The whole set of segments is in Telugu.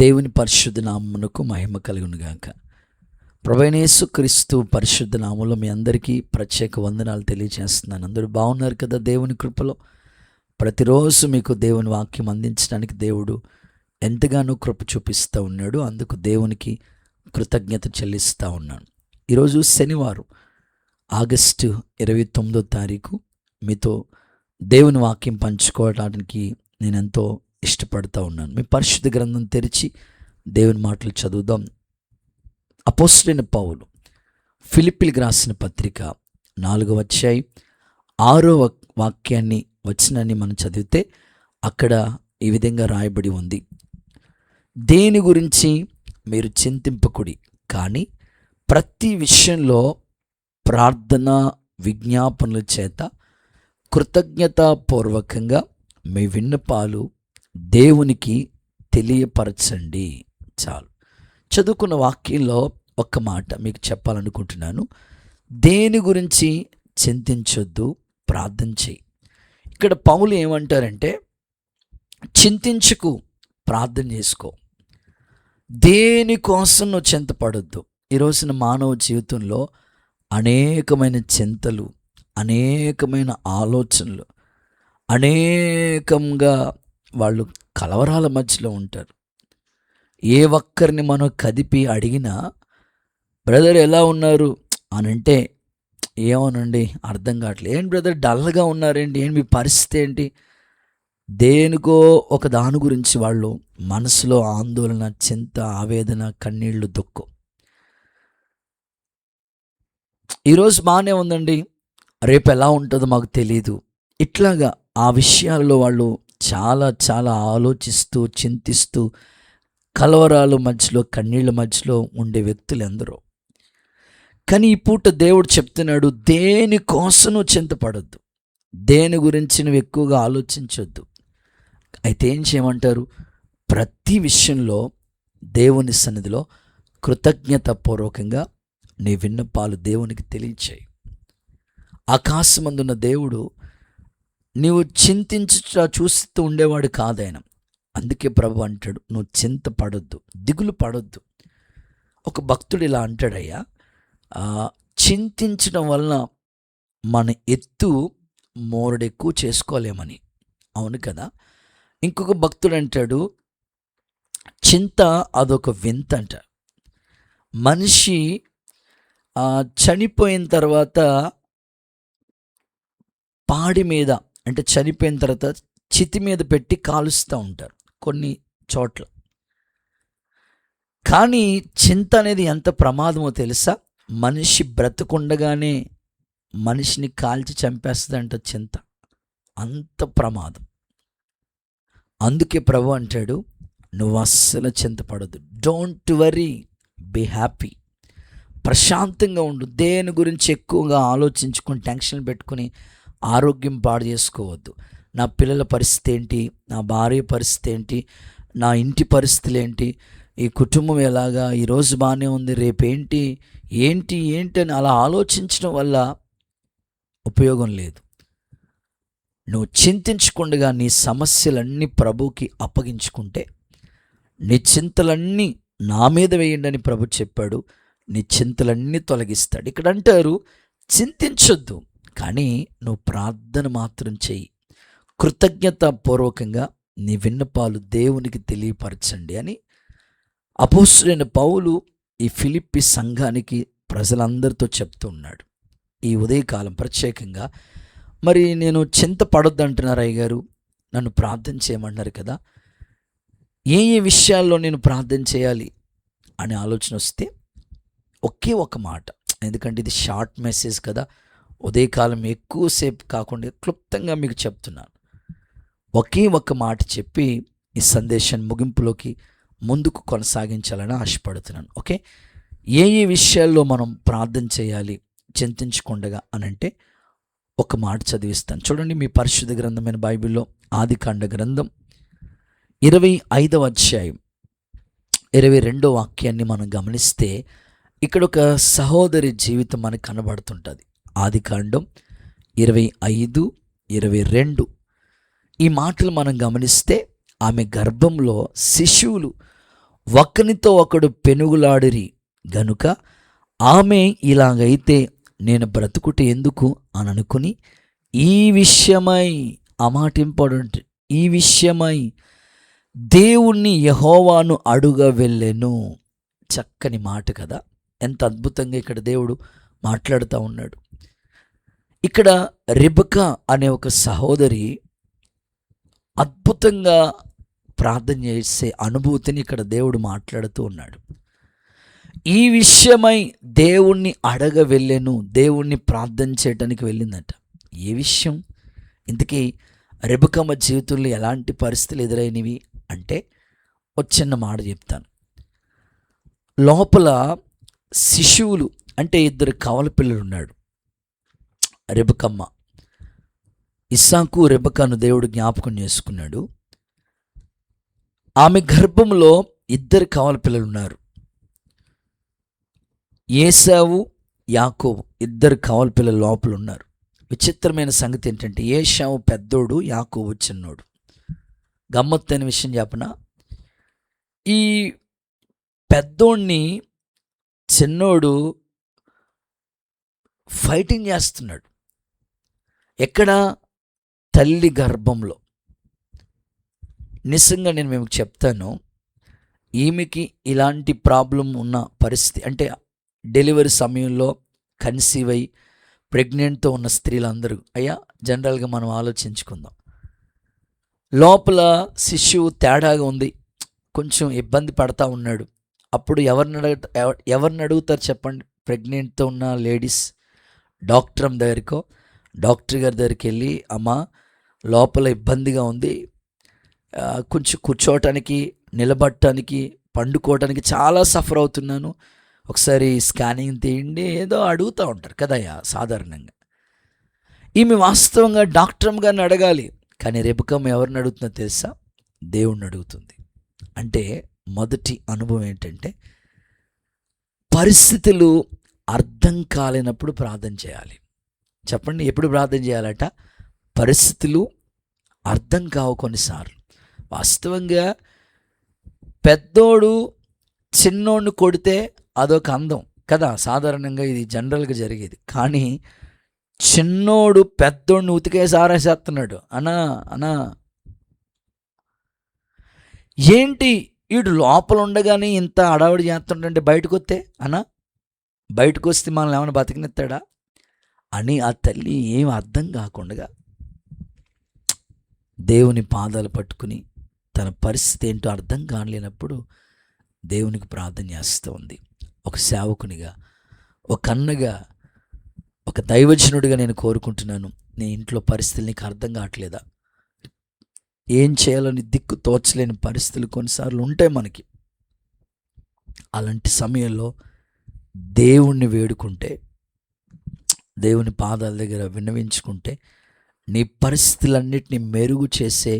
దేవుని పరిశుద్ధ నామమునకు మహిమ కలుగును గాక. ప్రభువైన యేసుక్రీస్తు పరిశుద్ధ నామములో మీ అందరికీ ప్రత్యేక వందనాలు తెలియజేస్తున్నాను. అందరూ బాగున్నారు కదా? దేవుని కృపలో ప్రతిరోజు మీకు దేవుని వాక్యం అందించడానికి దేవుడు ఎంతగానో కృప చూపిస్తూ ఉన్నాడు. అందుకు దేవునికి కృతజ్ఞత చెల్లిస్తూ ఉన్నాను. ఈరోజు శనివారం ఆగస్టు 29వ తారీఖు మీతో దేవుని వాక్యం పంచుకోవడానికి నేను ఎంతో ఇష్టపడుతూ ఉన్నాను. మీ పరిశుద్ధ గ్రంథం తెరిచి దేవుని మాటలు చదువుదాం. అపోస్తలుడైన పౌలు ఫిలిప్పీలకు రాసిన పత్రిక 4వ అధ్యాయం 6వ వాక్యాన్ని వచనాన్ని మనం చదివితే అక్కడ ఈ విధంగా రాయబడి ఉంది. దేని గురించి మీరు చింతింపకుడి, కానీ ప్రతి విషయంలో ప్రార్థన విజ్ఞాపనల చేత కృతజ్ఞతాపూర్వకంగా మీ విన్నపాలు దేవునికి తెలియపరచండి. చాలు. చదువుకున్న వాక్యంలో ఒక్క మాట మీకు చెప్పాలనుకుంటున్నాను. దేని గురించి చింతించొద్దు, ప్రార్థన చేయి. ఇక్కడ పౌలు ఏమంటారంటే, చింతించుకు, ప్రార్థన చేసుకో. దేనికోసం నువ్వు చింతపడొద్దు. ఈరోజున మానవ జీవితంలో అనేకమైన చింతలు, అనేకమైన ఆలోచనలు, అనేకంగా వాళ్ళు కలవరాల మధ్యలో ఉంటారు. ఏ ఒక్కరిని మనం కదిపి అడిగినా బ్రదర్ ఎలా ఉన్నారు అని అంటే ఏమోనండి అర్థం కావట్లేదు. ఏంటి బ్రదర్ డల్గా ఉన్నారేంటి, ఏంటి మీ పరిస్థితి ఏంటి? దేనికో ఒక దాని గురించి వాళ్ళు మనసులో ఆందోళన, చింత, ఆవేదన, కన్నీళ్లు, దుఃఖం. ఈరోజు బాగానే ఉందండి, రేపు ఎలా ఉంటుందో మాకు తెలీదు. ఇట్లాగా ఆ విషయాల్లో వాళ్ళు చాలా చాలా ఆలోచిస్తూ, చింతిస్తూ, కలవరాల మధ్యలో, కన్నీళ్ళ మధ్యలో ఉండే వ్యక్తులు ఎందరో. కానీ ఈ పూట దేవుడు చెప్తున్నాడు, దేనికోసం నువ్వు చింతపడొద్దు, దేని గురించి నువ్వు ఎక్కువగా ఆలోచించొద్దు. అయితే ఏం చేయమంటారు? ప్రతి విషయంలో దేవుని సన్నిధిలో కృతజ్ఞతాపూర్వకంగా నీ విన్నపాలు దేవునికి తెలియచేయి. ఆకాశమందున్న దేవుడు నీవు చింతించుట చూస్తూ ఉండేవాడు కాదాయన. అందుకే ప్రభు అంటాడు, నువ్వు చింతపడొద్దు, దిగులు పడొద్దు. ఒక భక్తుడు ఇలా అంటాడయ్యా, చింతించడం వలన మన ఎత్తు మోరడెక్కువ చేసుకోలేమని. అవును కదా? ఇంకొక భక్తుడు అంటాడు, చింత అదొక వింత అంట. మనిషి చనిపోయిన తర్వాత పాడి మీద, అంటే చనిపోయిన తర్వాత చితి మీద పెట్టి కాలుస్తూ ఉంటారు కొన్ని చోట్ల. కానీ చింత అనేది ఎంత ప్రమాదమో తెలుసా? మనిషి బ్రతుకుండగానే మనిషిని కాల్చి చంపేస్తుందంట చింత. అంత ప్రమాదం. అందుకే ప్రభు అంటాడు, నువ్వు అస్సలు చింతపడద్దు. Don't worry, be happy. ప్రశాంతంగా ఉండు. దేని గురించి ఎక్కువగా ఆలోచించుకొని టెన్షన్ పెట్టుకుని ఆరోగ్యం పాడు చేసుకోవద్దు. నా పిల్లల పరిస్థితి ఏంటి, నా భార్య పరిస్థితి ఏంటి, నా ఇంటి పరిస్థితులు ఏంటి, ఈ కుటుంబం ఎలాగా, ఈరోజు బాగానే ఉంది, రేపేంటి, ఏంటి ఏంటి అని అలా ఆలోచించడం వల్ల ఉపయోగం లేదు. నువ్వు చింతించకుండా నీ సమస్యలన్నీ ప్రభువుకి అప్పగించుకుంటే, నీ చింతలన్నీ నా మీద వేయండి అని ప్రభు చెప్పాడు. నీ చింతలన్నీ తొలగిస్తాడు. ఇక్కడ అంటారు, చింతించొద్దు, కానీ నువ్వు ప్రార్థన మాత్రం చెయ్యి. కృతజ్ఞతాపూర్వకంగా నీ విన్నపాలు దేవునికి తెలియపరచండి అని అపోస్తలుడైన పౌలు ఈ ఫిలిప్పీ సంఘానికి, ప్రజలందరితో చెప్తూ ఉన్నాడు. ఈ ఉదయకాలం ప్రత్యేకంగా మరి నేను చింతపడొద్దు అంటున్నారు అయ్యగారు, నన్ను ప్రార్థన చేయమన్నారు కదా, ఏ ఏ విషయాల్లో నేను ప్రార్థన చేయాలి అనే ఆలోచన వస్తే ఒకే ఒక మాట, ఎందుకంటే ఇది షార్ట్ మెసేజ్ కదా, ఉదయకాలం ఎక్కువసేపు కాకుండా క్లుప్తంగా మీకు చెప్తున్నాను. ఒకే ఒక మాట చెప్పి ఈ సందేశాన్ని ముగింపులోకి ముందుకు కొనసాగించాలని ఆశపడుతున్నాను. ఓకే, ఏ ఏ విషయాల్లో మనం ప్రార్థన చేయాలి చింతించకుండా అనంటే ఒక మాట చదివిస్తాను. చూడండి, మీ పరిశుద్ధ గ్రంథమైన బైబిల్లో ఆదికాండ గ్రంథం 25వ అధ్యాయం 22వ వాక్యాన్ని మనం గమనిస్తే ఇక్కడ ఒక సహోదరి జీవితం మనకు కనబడుతుంటుంది. ఆదికాండం 25:22 ఈ మాటలు మనం గమనిస్తే ఆమె గర్భంలో శిశువులు ఒకనితో ఒకడు పెనుగులాడిరి గనుక ఆమె ఇలాగైతే నేను బ్రతుకుట ఎందుకు అని అనుకుని ఈ విషయమై, ఆ మాట ఇంపార్టెంట్, ఈ విషయమై దేవుణ్ణి యెహోవాను అడుగ వెళ్ళెను. చక్కని మాట కదా, ఎంత అద్భుతంగా ఇక్కడ దేవుడు మాట్లాడుతూ ఉన్నాడు. ఇక్కడ రెబెకా అనే ఒక సహోదరి అద్భుతంగా ప్రార్థన చేసే అనుభూతిని ఇక్కడ దేవుడు మాట్లాడుతూ ఉన్నాడు. ఈ విషయమై దేవుణ్ణి అడగ వెళ్ళెను, దేవుణ్ణి ప్రార్థన చేయడానికి వెళ్ళిందట. ఏ విషయం? ఇంతకీ రెబెకమ్మ జీవితంలో ఎలాంటి పరిస్థితులు ఎదురైనవి అంటే ఒక చిన్న మాట చెప్తాను. లోపల శిశువులు అంటే 2 కవల పిల్లలు ఉన్నాడు. రెబెకమ్మ, ఇస్సాకు రెబెకాను దేవుడు జ్ఞాపకం చేసుకున్నాడు. ఆమె గర్భంలో 2 కవల పిల్లలు ఉన్నారు. ఏశావు, యాకోబు 2 కవల పిల్లలు లోపల ఉన్నారు. విచిత్రమైన సంగతి ఏంటంటే ఏశావు పెద్దోడు, యాకోబు చిన్నోడు. గమ్మత్తైన విషయం చెప్పనా, ఈ పెద్దోడిని చిన్నోడు ఫైటింగ్ చేస్తున్నాడు. ఎక్కడ? తల్లి గర్భంలో. నిజంగా నేను మీకు చెప్తాను, ఈమెకి ఇలాంటి ప్రాబ్లం ఉన్న పరిస్థితి అంటే డెలివరీ సమయంలో కన్సీవ్ అయి ప్రెగ్నెంట్తో ఉన్న స్త్రీలందరూ, అయ్యా జనరల్గా మనం ఆలోచించుకుందాం, లోపల శిశువు తేడాగా ఉంది, కొంచెం ఇబ్బంది పడతా ఉన్నాడు. అప్పుడు ఎవరిని అడుగుతారు చెప్పండి? ప్రెగ్నెంట్తో ఉన్న లేడీస్ డాక్టర్ గారి దగ్గరికి వెళ్ళి, అమ్మ లోపల ఇబ్బందిగా ఉంది, కొంచెం కూర్చోవటానికి, నిలబడటానికి, పండుకోవటానికి చాలా సఫర్ అవుతున్నాను, ఒకసారి స్కానింగ్ తీయండి, ఏదో అడుగుతూ ఉంటారు కదయ్యా సాధారణంగా. ఈమె వాస్తవంగా డాక్టర్ గారిని అడగాలి, కానీ రెబెకమ్మ ఎవరిని అడుగుతుందో తెలుసా? దేవుణ్ణి అడుగుతుంది. అంటే మొదటి అనుభవం ఏంటంటే పరిస్థితులు అర్థం కాలేనప్పుడు ప్రార్థన చేయాలి. చెప్పండి, ఎప్పుడు ప్రార్థన చేయాలట? పరిస్థితులు అర్థం కావు కొన్నిసార్లు. వాస్తవంగా పెద్దోడు చిన్నోడిని కొడితే అదొక అందం కదా, సాధారణంగా ఇది జనరల్గా జరిగేది. కానీ చిన్నోడు పెద్దోడిని ఉతికేసి ఆరేసేస్తున్నాడు. అనా ఏంటి వీడు లోపల ఉండగానే ఇంత అడావిడి చేస్తుంటే బయటకు వస్తే బయటకు వస్తే మనల్ని ఏమైనా బతికినెత్తాడా అని ఆ తల్లి ఏం అర్థం కాకుండా దేవుని పాదాలు పట్టుకుని తన పరిస్థితి ఏంటో అర్థం కాలేనప్పుడు దేవునికి ప్రార్థన చేస్తూ ఉంది. ఒక సేవకునిగా, ఒక అన్నగా, ఒక దైవజనుడిగా నేను కోరుకుంటున్నాను, నీ ఇంట్లో పరిస్థితులు నీకు అర్థం కావట్లేదా? ఏం చేయాలని దిక్కు తోచలేని పరిస్థితులు కొన్నిసార్లు ఉంటాయి మనకి. అలాంటి సమయంలో దేవుణ్ణి వేడుకుంటే, దేవుని పాదాల దగ్గర విన్నవించుకుంటే నీ పరిస్థితులన్నిటిని మెరుగు చేసే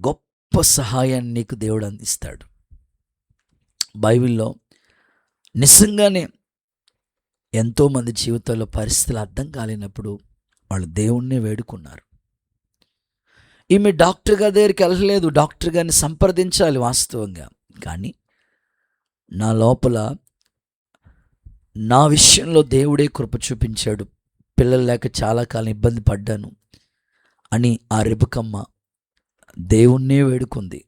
గొప్ప సహాయాన్ని నీకు దేవుడు అందిస్తాడు. బైబిల్లో నిజంగానే ఎంతోమంది జీవితాల్లో పరిస్థితులు అర్థం కాలేనప్పుడు వాళ్ళు దేవుణ్ణి వేడుకున్నారు. ఈమె డాక్టర్ గారి దగ్గరికి వెళ్ళలేదు, డాక్టర్ గారిని సంప్రదించాలి వాస్తవంగా. కానీ నా లోపల నా విషయంలో దేవుడే కృప చూపించాడు, పిల్లలు లేక చాలా కాలం ఇబ్బంది పడ్డాను అని ఆ రెబెకమ్మ దేవుణ్ణే వేడుకుంది,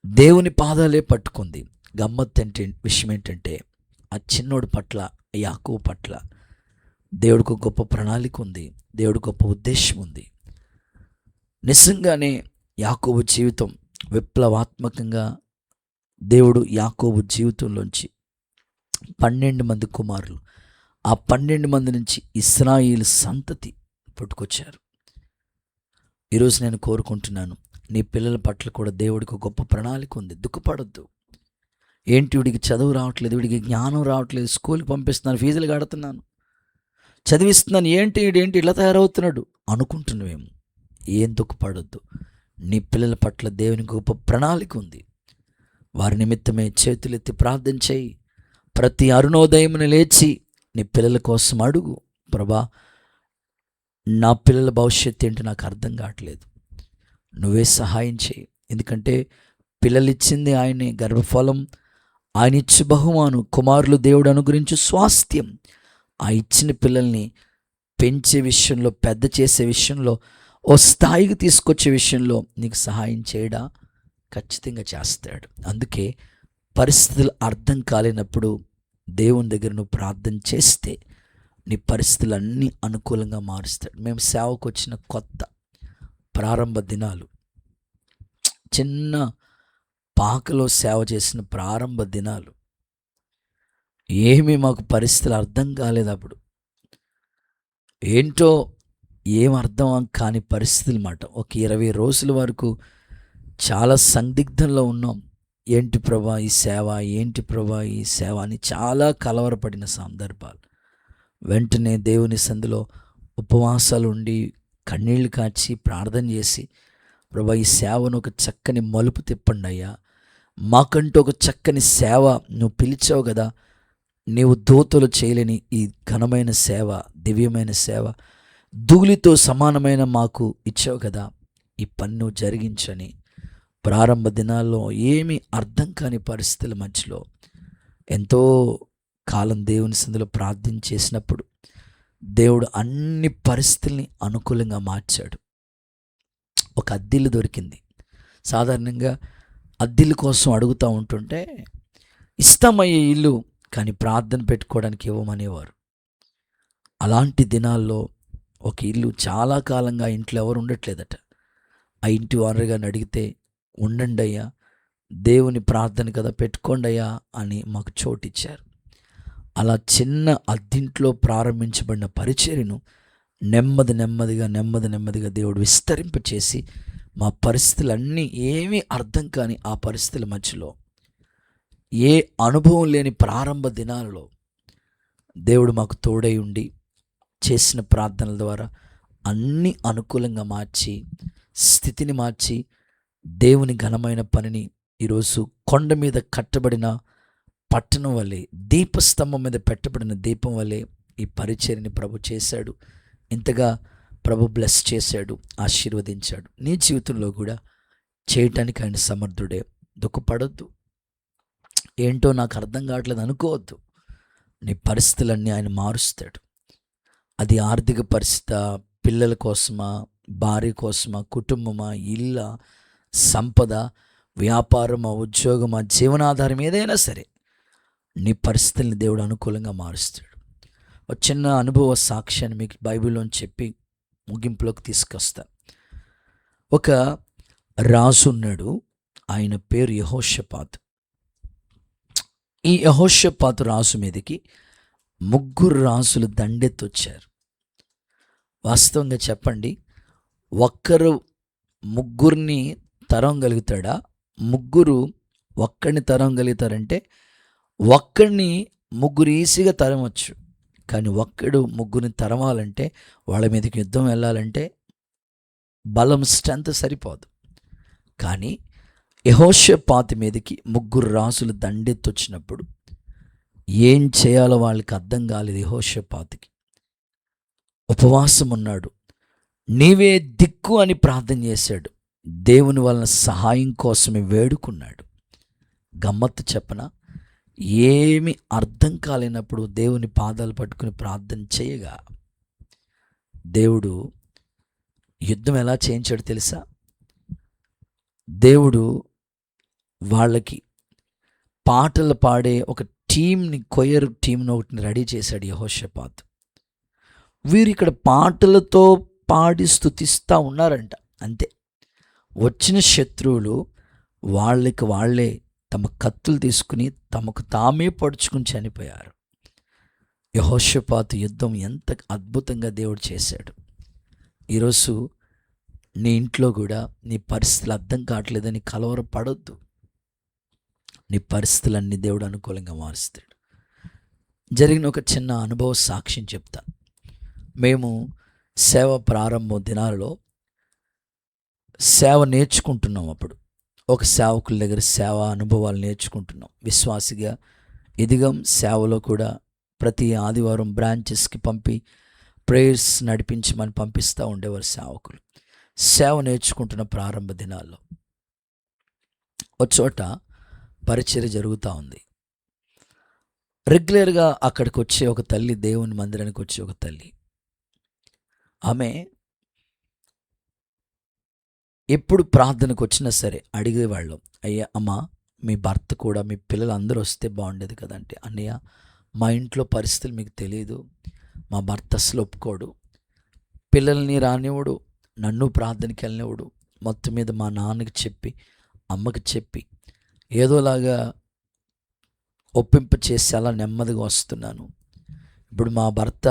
దేవుని పాదాలే పట్టుకుంది. గమ్మత్తు విషయం ఏంటంటే ఆ చిన్నోడి పట్ల, యాకోబు పట్ల దేవుడికి గొప్ప ప్రణాళిక ఉంది, దేవుడి గొప్ప ఉద్దేశం ఉంది. నిజంగానే యాకోబు జీవితం విప్లవాత్మకంగా దేవుడు యాకోబు జీవితంలోంచి 12 మంది కుమారులు, ఆ 12 మంది నుంచి ఇశ్రాయేలు సంతతి పుట్టుకొచ్చారు. ఈరోజు నేను కోరుకుంటున్నాను, నీ పిల్లల పట్ల కూడా దేవుడికి గొప్ప ప్రణాళిక ఉంది. దుఃఖపడొద్దు. ఏంటి వీడికి చదువు రావట్లేదు, వీడికి జ్ఞానం రావట్లేదు, స్కూల్కి పంపిస్తున్నాను, ఫీజులు కడుతున్నాను, చదివిస్తున్నాను, ఏంటి ఇలా తయారవుతున్నాడు అనుకుంటున్నావేమో. ఏం దుఃఖపడొద్దు. నీ పిల్లల పట్ల దేవునికి గొప్ప ప్రణాళిక ఉంది. వారి నిమిత్తమే చేతులెత్తి ప్రార్థన చేయి. ప్రతి అరుణోదయమున లేచి నీ పిల్లల కోసం అడుగు, ప్రభా నా పిల్లల భవిష్యత్తు ఏంటి నాకు అర్థం కావట్లేదు, నువ్వే సహాయం చేయి. ఎందుకంటే పిల్లలిచ్చింది ఆయనే, గర్భఫలం ఆయన ఇచ్చు బహుమాను, కుమారులు దేవుడు అనుగ్రహించు స్వాస్థ్యం. ఆ ఇచ్చిన పిల్లల్ని పెంచే విషయంలో, పెద్ద చేసే విషయంలో, ఓ స్థాయికి తీసుకొచ్చే విషయంలో నీకు సహాయం చేయడా? ఖచ్చితంగా చేస్తాడు. అందుకే పరిస్థితులు అర్థం కాలేనప్పుడు దేవుని దగ్గర నువ్వు ప్రార్థన చేస్తే నీ పరిస్థితులన్నీ అనుకూలంగా మారుస్తాడు. మేము సేవకు వచ్చిన కొత్త ప్రారంభ దినాలు, చిన్న పాకలో సేవ చేసిన ప్రారంభ దినాలు, ఏమీ మాకు పరిస్థితులు అర్థం కాలేదు. అప్పుడు ఏంటో ఏం అర్థం కాని పరిస్థితులు మాట. ఒక 20 రోజుల వరకు చాలా సందిగ్ధంలో ఉన్నాం. ఏంటి ప్రభా ఈ సేవ, ఏంటి ప్రభా ఈ సేవ అని చాలా కలవరపడిన సందర్భాలు. వెంటనే దేవుని సందులో ఉపవాసాలు ఉండి కన్నీళ్లు కాచి ప్రార్థన చేసి, ప్రభా ఈ సేవను ఒక చక్కని మలుపు తిప్పండి అయ్యా, మాకంటూ ఒక చక్కని సేవ నువ్వు పిలిచావు కదా, నీవు దూతలు చేయలేని ఈ ఘనమైన సేవ, దివ్యమైన సేవ, ధూళితో సమానమైన మాకు ఇచ్చావు కదా, ఈ పని నువ్వు జరిగించని ప్రారంభ దినాల్లో ఏమీ అర్థం కాని పరిస్థితుల మధ్యలో ఎంతో కాలం దేవుని సందులో ప్రార్థన చేసినప్పుడు దేవుడు అన్ని పరిస్థితుల్ని అనుకూలంగా మార్చాడు. ఒక అద్దిల్లు దొరికింది. సాధారణంగా అద్దిల్లు కోసం అడుగుతూ ఉంటుంటే ఇష్టమయ్యే ఇల్లు, కానీ ప్రార్థన పెట్టుకోవడానికి ఇవ్వమనేవారు. అలాంటి దినాల్లో ఒక ఇల్లు, చాలా కాలంగా ఇంట్లో ఎవరు ఉండట్లేదట. ఆ ఇంటి ఓనర్ గారిని అడిగితే, ఉండండి అయ్యా, దేవుని ప్రార్థన కదా, పెట్టుకోండి అయ్యా అని మాకు చోటిచ్చారు. అలా చిన్న అద్దింట్లో ప్రారంభించబడిన పరిచర్యను నెమ్మదిగా దేవుడు విస్తరింపచేసి మా పరిస్థితులన్నీ ఏమీ అర్థం కాని ఆ పరిస్థితుల మధ్యలో, ఏ అనుభవం లేని ప్రారంభ దినాలలో దేవుడు మాకు తోడై ఉండి చేసిన ప్రార్థనల ద్వారా అన్నీ అనుకూలంగా మార్చి, స్థితిని మార్చి, దేవుని ఘనమైన పనిని ఈరోజు కొండ మీద కట్టబడిన పట్టణం వల్లే, దీపస్తంభం మీద పెట్టబడిన దీపం వల్లే ఈ పరిచర్యని ప్రభు చేశాడు. ఇంతగా ప్రభు బ్లెస్ చేశాడు, ఆశీర్వదించాడు. నీ జీవితంలో కూడా చేయటానికి ఆయన సమర్థుడే. దుఃఖపడొద్దు. ఏంటో నాకు అర్థం కావట్లేదు అనుకోవద్దు. నీ పరిస్థితులన్నీ ఆయన మారుస్తాడు. అది ఆర్థిక పరిస్థితి, పిల్లల కోసమా, భార్య కోసమా, కుటుంబమా, ఇళ్ళ, సంపద, వ్యాపారమా, ఉద్యోగమా, జీవనాధారం ఏదైనా సరే నీ పరిస్థితుల్ని దేవుడు అనుకూలంగా మారుస్తాడు. ఒక చిన్న అనుభవ సాక్ష్యాన్ని మీకు బైబిల్లోని చెప్పి ముగింపులోకి తీసుకొస్తాను. ఒక రాజు ఉన్నాడు, ఆయన పేరు యెహోషాపాతు. ఈ యెహోషాపాతు రాజు మీదకి 3 రాజులు దండెత్తొచ్చారు. వాస్తవంగా చెప్పండి, ఒక్కరు 3 తరవగలుగుతాడా? 3 ఒక్కడిని తరవగలుగుతారంటే ఒక్కడిని 3 ఈజీగా తరమవచ్చు. కానీ ఒక్కడు 3 తరమాలంటే, వాళ్ళ మీదకి యుద్ధం వెళ్ళాలంటే బలం, స్ట్రెంత్ సరిపోదు. కానీ యెహోషాపాతు మీదకి 3 రాజులు దండెత్తొచ్చినప్పుడు ఏం చేయాలో వాళ్ళకి అర్థం కాలేదు. యెహోషాపాతుకి ఉపవాసం ఉన్నాడు, నీవే దిక్కు అని ప్రార్థన చేశాడు, దేవుని వలన సహాయం కోసమే వేడుకున్నాడు. గమ్మత్తు చెప్పనా, ఏమి అర్థం కాలేనప్పుడు దేవుని పాదాలు పట్టుకుని ప్రార్థన చేయగా దేవుడు యుద్ధం ఎలా చేయించాడు తెలుసా? దేవుడు వాళ్ళకి పాటలు పాడే ఒక టీంని, కొయర్ టీంని ఒకటిని రెడీ చేశాడు యెహోషాపాతు. వీరు ఇక్కడ పాటలతో పాడి స్తుతిస్తూ ఉన్నారంట. అంతే, వచ్చిన శత్రువులు వాళ్ళకి వాళ్ళే తమ కత్తులు తీసుకుని తమకు తామే పడుచుకుని చనిపోయారు. యెహోషాపాతు యుద్ధం ఎంత అద్భుతంగా దేవుడు చేశాడు. ఈరోజు నీ ఇంట్లో కూడా నీ పరిస్థితులు అర్థం కావట్లేదని కలవరపడొద్దు. నీ పరిస్థితులన్నీ దేవుడు అనుకూలంగా మారుస్తాడు. జరిగిన ఒక చిన్న అనుభవ సాక్ష్యం చెప్తా. మేము సేవ ప్రారంభ దినాలలో సేవ నేర్చుకుంటున్నాం. అప్పుడు ఒక సేవకుల దగ్గర సేవ అనుభవాలు నేర్చుకుంటున్నాం. విశ్వాసిగా ఎదిగాం. సేవలో కూడా ప్రతి ఆదివారం బ్రాంచెస్కి పంపి ప్రేయర్స్ నడిపించమని పంపిస్తూ ఉండేవారు సేవకులు. సేవ నేర్చుకుంటున్న ప్రారంభ దినాల్లో ఒక చోట పరిచర్య జరుగుతూ ఉంది. రెగ్యులర్గా అక్కడికి వచ్చే ఒక తల్లి, దేవుని మందిరానికి వచ్చే ఒక తల్లి, ఆమె ఎప్పుడు ప్రార్థనకు వచ్చినా సరే అడిగేవాళ్ళం, అయ్యా అమ్మా మీ భర్త కూడా మీ పిల్లలు అందరూ వస్తే బాగుండేది కదంటే, అన్నయ్య మా ఇంట్లో పరిస్థితులు మీకు తెలియదు, మా భర్త అసలు ఒప్పుకోడు, పిల్లల్ని రానివ్వడు, నన్ను ప్రార్థనకి వెళ్ళనివ్వడు, మొత్తం మీద మా నాన్నకి చెప్పి అమ్మకి చెప్పి ఏదోలాగా ఒప్పింప చేసి అలా నెమ్మదిగా వస్తున్నాను. ఇప్పుడు మా భర్త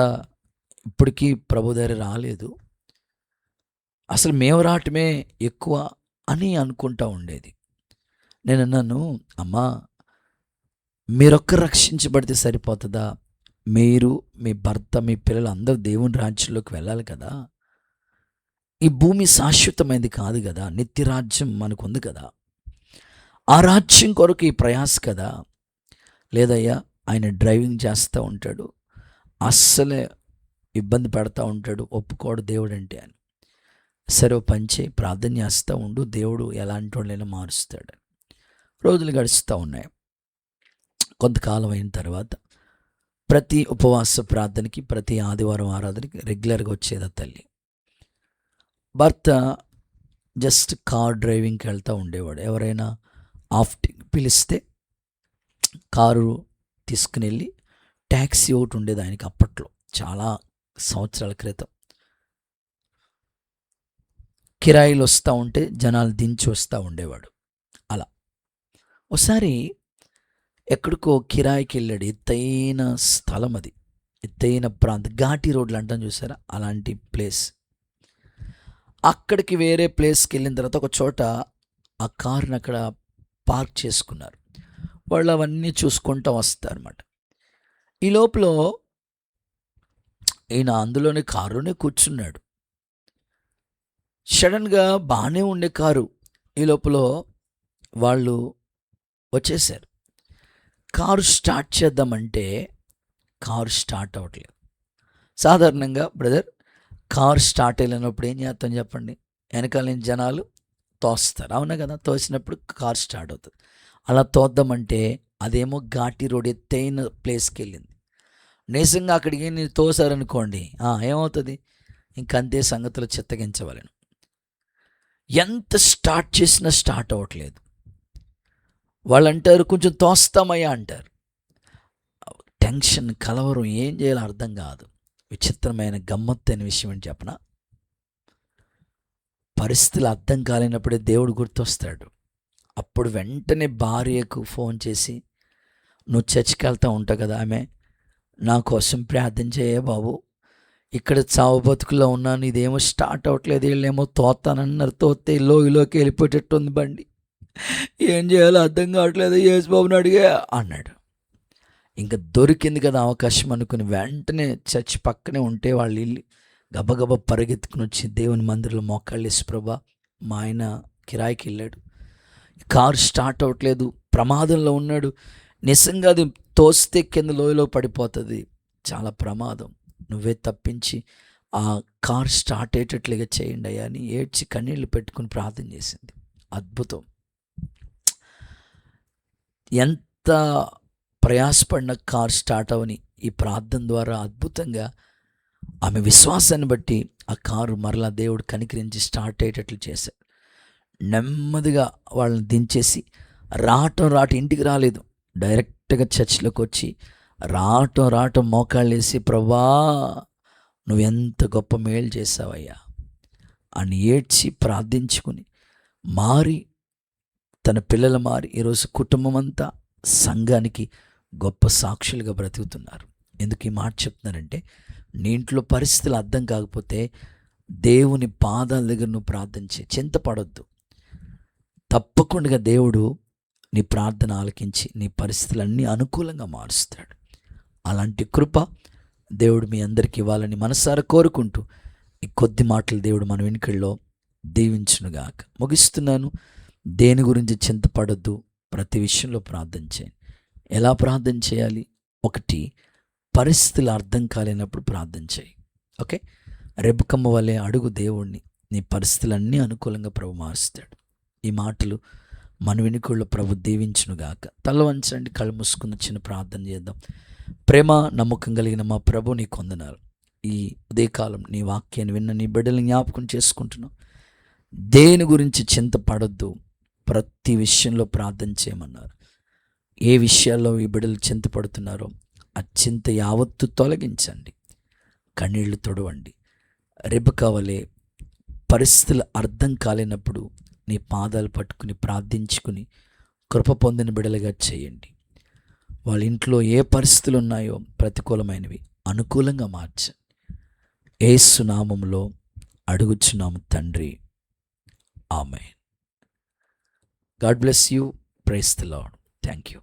ఇప్పటికీ ప్రభు దగ్గర రాలేదు, అసలు మేము రావటమే ఎక్కువ అని అనుకుంటా ఉండేది. నేను అన్నాను, అమ్మా మీరొక్కరు రక్షించబడితే సరిపోతుందా? మీరు, మీ భర్త, మీ పిల్లలు అందరూ దేవుని రాజ్యంలోకి వెళ్ళాలి కదా. ఈ భూమి శాశ్వతమైనది కాదు కదా, నిత్య రాజ్యం మనకుంది కదా. ఆ రాజ్యం కొరకు ఈ ప్రయాస కదా. లేదయ్యా ఆయన డ్రైవింగ్ చేస్తూ ఉంటాడు, అస్సలే ఇబ్బంది పెడతా ఉంటాడు, ఒప్పుకోడు దేవుడు అంటే అని. సరే పని చేయి, ప్రార్థన చేస్తూ ఉండు, దేవుడు ఎలాంటి వాళ్ళైనా మారుస్తాడు. రోజులు గడుస్తూ ఉన్నాయి. కొంతకాలం అయిన తర్వాత ప్రతి ఉపవాస ప్రార్థనకి, ప్రతి ఆదివారం ఆరాధనకి రెగ్యులర్గా వచ్చేది ఆ తల్లి. భర్త జస్ట్ కార్ డ్రైవింగ్కి వెళ్తూ ఉండేవాడు. ఎవరైనా ఆఫ్టింగ్ పిలిస్తే కారు తీసుకుని వెళ్ళి, ట్యాక్సీ ఒకటి ఉండేది ఆయనకి అప్పట్లో, చాలా సంవత్సరాల క్రితం. కిరాయిలు వస్తూ ఉంటే జనాలు దించి వస్తూ ఉండేవాడు. అలా ఒకసారి ఎక్కడికో కిరాయికి వెళ్ళాడు. ఎత్తైన స్థలం అది, ఎత్తైన ప్రాంతం, ఘాటి రోడ్లు అంటాం చూసారా, అలాంటి ప్లేస్. అక్కడికి వేరే ప్లేస్కి వెళ్ళిన తర్వాత ఒక చోట ఆ కారుని అక్కడ పార్క్ చేసుకున్నారు. వాళ్ళు అవన్నీ చూసుకుంటూ వస్తారన్నమాట. ఈ లోపల ఈయన అందులోనే కారులోనే కూర్చున్నాడు. సడన్గా బాగానే ఉండే కారు, ఈ లోపల వాళ్ళు వచ్చేసారు. కారు స్టార్ట్ చేద్దామంటే కారు స్టార్ట్ అవ్వట్లేదు. సాధారణంగా బ్రదర్, కారు స్టార్ట్ అయినప్పుడు ఏం చేస్తాం చెప్పండి, వెనకాల నుంచి జనాలు తోస్తారు, అవునా కదా. తోసినప్పుడు కారు స్టార్ట్ అవుతుంది. అలా తోద్దామంటే అదేమో ఘాటి రోడ్, ఎత్తైన ప్లేస్కి వెళ్ళింది. నిజంగా అక్కడికి నేను తోసారనుకోండి, ఏమవుతుంది, ఇంకంతే సంగతులు చిత్తగించవలను. ఎంత స్టార్ట్ చేసినా స్టార్ట్ అవ్వట్లేదు. వాళ్ళు అంటారు కొంచెం తోస్తామయ్యా అంటారు. టెన్షన్, కలవరం, ఏం చేయాలో అర్థం కాదు. విచిత్రమైన గమ్మత్తైన విషయం ఏంటి చెప్పనా, పరిస్థితులు అర్థం కాలేనప్పుడే దేవుడు గుర్తొస్తాడు. అప్పుడు వెంటనే భార్యకు ఫోన్ చేసి, నువ్వు చర్చికి వెళ్తూ ఉంటావు కదా, ఆమె నా కోసం ప్రార్థన చేయ బాబు, ఇక్కడ చావు బతుకుల్లో ఉన్నాను, ఇదేమో స్టార్ట్ అవ్వట్లేదు, వీళ్ళేమో తోస్తానన్నారు, తోస్తే ఇలోకి వెళ్ళిపోయేటట్టు ఉంది బండి, ఏం చేయాలో అర్థం కావట్లేదు, యేసు బాబుని అడిగా అన్నాడు. ఇంకా దొరికింది కదా అవకాశం అనుకుని వెంటనే చర్చ్ పక్కనే ఉంటే వాళ్ళు ఇల్లు గబగబా పరిగెత్తుకుని వచ్చి దేవుని మందిరంలో మోకాళ్ళు వేసి, ప్రభా మా ఆయన కిరాయికి వెళ్ళాడు, కారు స్టార్ట్ అవ్వట్లేదు, ప్రమాదంలో ఉన్నాడు, నిజంగా అది తోస్తే కింద లోయలో పడిపోతుంది, చాలా ప్రమాదం, నువ్వే తప్పించి ఆ కార్ స్టార్ట్ అయ్యేటట్లుగా చేయండి అయ్యా అని ఏడ్చి కన్నీళ్ళు పెట్టుకుని ప్రార్థన చేసింది. అద్భుతం. ఎంత ప్రయాసపడిన కార్ స్టార్ట్ అవని ఈ ప్రార్థన ద్వారా అద్భుతంగా ఆమె విశ్వాసాన్ని బట్టి ఆ కారు మరలా దేవుడు కనికరించి స్టార్ట్ అయ్యేటట్లు చేశాడు. నెమ్మదిగా వాళ్ళని దించేసి రావటం ఇంటికి రాలేదు, డైరెక్ట్గా చర్చిలోకి వచ్చి రావటం మోకాళ్ళు వేసి, ప్రభా నువ్వెంత గొప్ప మేలు చేసావయ్యా అని ఏడ్చి ప్రార్థించుకుని మారి, తన పిల్లలు మారి ఈరోజు కుటుంబం అంతా సంఘానికి గొప్ప సాక్షులుగా బ్రతుకుతున్నారు. ఎందుకు ఈ మాట చెప్తున్నారంటే, నీ ఇంట్లో పరిస్థితులు అర్థం కాకపోతే దేవుని పాదాల దగ్గర నువ్వు ప్రార్థన చేయి, చింతపడొద్దు. తప్పకుండా దేవుడు నీ ప్రార్థన ఆలకించి నీ పరిస్థితులన్నీ అనుకూలంగా మారుస్తాడు. అలాంటి కృప దేవుడు మీ అందరికీ ఇవ్వాలని మనసారా కోరుకుంటూ ఈ కొద్ది మాటలు దేవుడు మన వెనుకల్లో దీవించునుగాక. ముగిస్తున్నాను. దేని గురించి చింతపడొద్దు, ప్రతి విషయంలో ప్రార్థన చేయండి. ఎలా ప్రార్థన చేయాలి? 1, పరిస్థితులు అర్థం కాలేనప్పుడు ప్రార్థన చేయి. ఓకే, రెబెక్కమ్మ వలె అడుగు దేవుణ్ణి, నీ పరిస్థితులన్నీ అనుకూలంగా ప్రభు మారుస్తాడు. ఈ మాటలు మన వినికుళ్ళు ప్రభు దీవించునుగాక. తల వంచండి, కళ్ళు మూసుకున్న చిన్న ప్రార్థన చేద్దాం. ప్రేమ నమ్మకం కలిగిన మా ప్రభు నీకు వందనాలు. ఈ ఉదయకాలం నీ వాక్యాన్ని విన్న నీ బిడ్డలు జ్ఞాపకం చేసుకుంటున్నాం. దేని గురించి చింతపడొద్దు, ప్రతి విషయంలో ప్రార్థన చేయమన్నారు. ఏ విషయాల్లో ఈ బిడ్డలు చింతపడుతున్నారో ఆ చింత యావత్తు తొలగించండి, కన్నీళ్లు తొడవండి. రెబెకా వలె పరిస్థితులు అర్థం కాలేనప్పుడు నీ పాదాలు పట్టుకుని ప్రార్థించుకుని కృప పొందిన బిడ్డలుగా చేయండి. వాళ్ళ ఇంట్లో ఏ పరిస్థితులు ఉన్నాయో ప్రతికూలమైనవి అనుకూలంగా మార్చండి. యేసు నామములో అడుగుచున్నాము తండ్రి, amen. God bless you. Praise the Lord. Thank you.